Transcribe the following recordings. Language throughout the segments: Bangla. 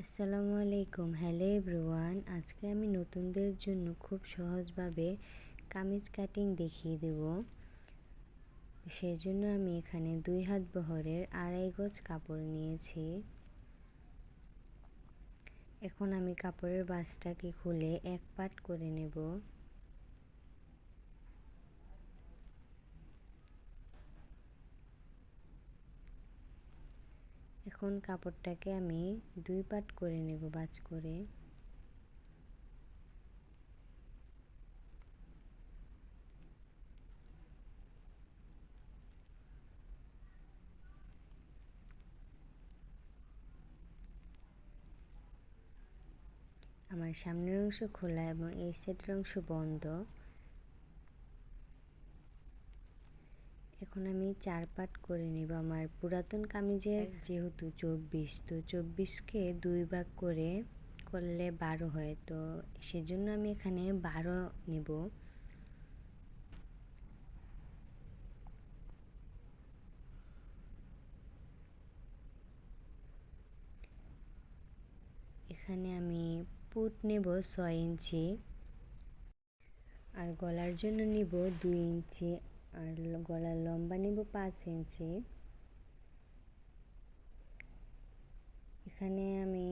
আসসালামু আলাইকুম। হ্যালো এভরিওয়ান, আজকে আমি নতুনদের জন্য খুব সহজভাবে কামিজ কাটিং দেখিয়ে দেব। সেজন্য আমি এখানে 2 হাত বহরের 2.5 গজ কাপড় নিয়েছি। এখন আমি কাপড়ের ভাঁজটাকে খুলে এক পাট করে নেব। এখন কাপড়টাকে আমি 2 পাট করে নেব ভাঁজ করে। আমার সামনের অংশ খোলা এবং এই সাইডের অংশ বন্ধ। এখন আমি 4 পাট করে নেব। আমার পুরাতন কামিজের যেহেতু 24, তো 24কে 2 ভাগ করে করলে 12 হয়, তো সেজন্য আমি এখানে 12 নেব। এখানে আমি পুট নেব 6 ইঞ্চি, আর গলার জন্য নেব 2 ইঞ্চি, আর গলার লম্বা নেব 5 ইঞ্চি। এখানে আমি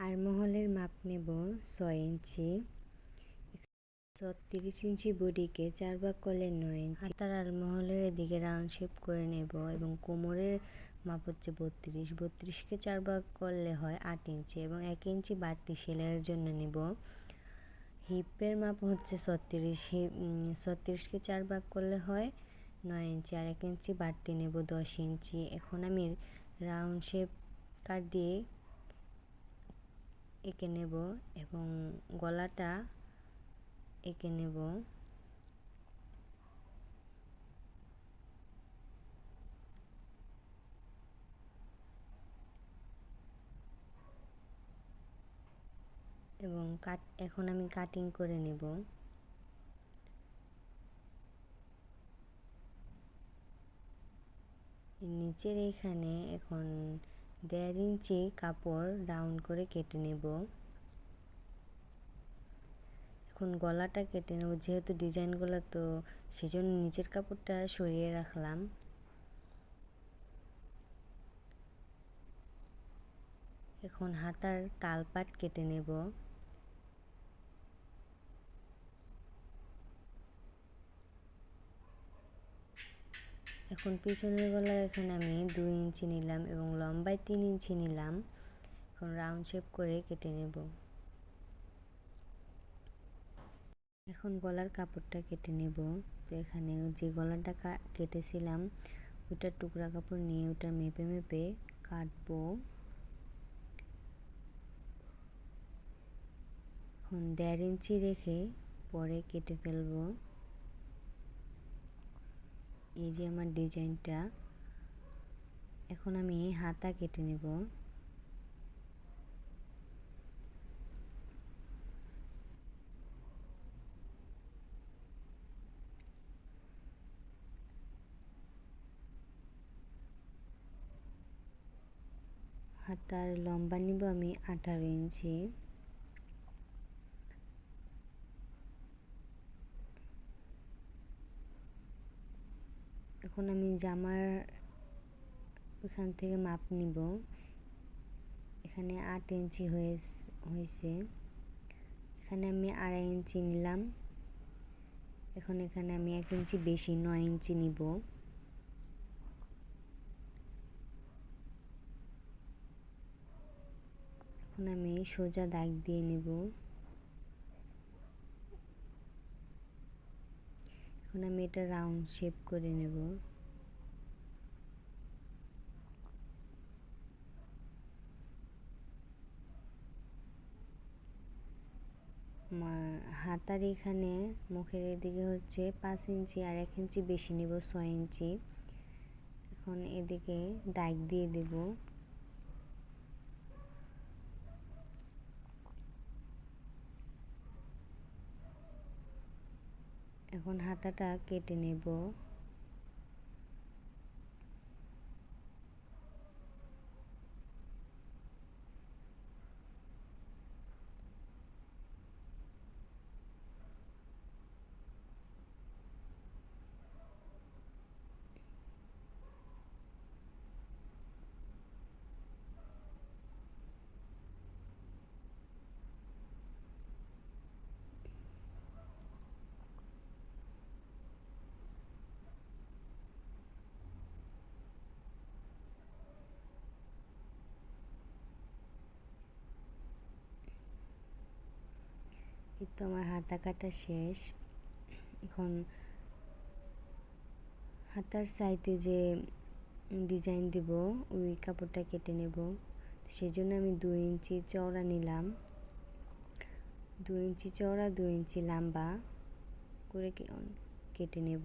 আরমহলের মাপ নেব 6 ইঞ্চি। 36 ইঞ্চি বডিকে 4 ভাগ করলে 9 ইঞ্চি। হাতার আরমহলের এদিকে রাউন্ড শেপ করে নেব এবং কোমরের মাপ হচ্ছে 32কে 4 ভাগ করলে হয় 8 ইঞ্চি এবং 1 ইঞ্চি বাড়তি সেলাইয়ের জন্য নেব। হিপের মাপ হচ্ছে 36কে 4 ভাগ করলে হয় 9 ইঞ্চি আর 1 ইঞ্চি বাড়তি নেব 10 ইঞ্চি। এখন আমি রাউন্ড শেপ কাট দিয়ে এঁকে নেব এবং গলাটা এঁকে নেব। এবং এখন আমি কাটিং করে নেব। নিচের এখানে এখন 1.5 ইঞ্চি কাপড় রাউন্ড করে কেটে নেব। এখন গলাটা কেটে নেব, যেহেতু ডিজাইন গলা, তো সেজন্য নিচের কাপড়টা সরিয়ে রাখলাম। এখন হাতার তালপাট কেটে নেব। এখন পিছনের গলার এখানে আমি 2 ইঞ্চি নিলাম এবং লম্বায় 3 ইঞ্চি নিলাম। এখন রাউন্ড শেপ করে কেটে নেব। এখন গলার কাপড়টা কেটে নেব। তো এখানে যে গলাটা কেটেছিলাম ওটার টুকরা কাপড় নিয়ে ওটা মেপে মেপে কাটবো। এখন 1.5 ইঞ্চি রেখে পরে কেটে ফেলবো। এই যে আমার ডিজাইনটা। এখন আমি হাতা কেটে নেব। হাতার লম্বা নিব আমি 18 ইঞ্চি। এখন আমি জামার ওখান থেকে মাপ নিব। এখানে 8 ইঞ্চি হয়েছে। এখানে আমি 2.5 ইঞ্চি নিলাম। এখন এখানে আমি 1 ইঞ্চি বেশি 9 ইঞ্চি নিব। এখন আমি সোজা দাগ দিয়ে নেব। এখন আমি এটা রাউন্ড শেপ করে নেব। হাতার এখানে মুখের এদিকে হচ্ছে 5 ইঞ্চি আর 1 ইঞ্চি বেশি নিব 6 ইঞ্চি। এখন এদিকে দাগ দিয়ে দেব। এখন হাতাটা কেটে নেব। তো আমার হাতা কাটা শেষ। এখন হাতার সাইডে যে ডিজাইন দিব ওই কাপড়টা কেটে নেব। সেই জন্য আমি 2 ইঞ্চি চওড়া নিলাম, 2 ইঞ্চি চওড়া 2 ইঞ্চি লম্বা করে কেটে নেব।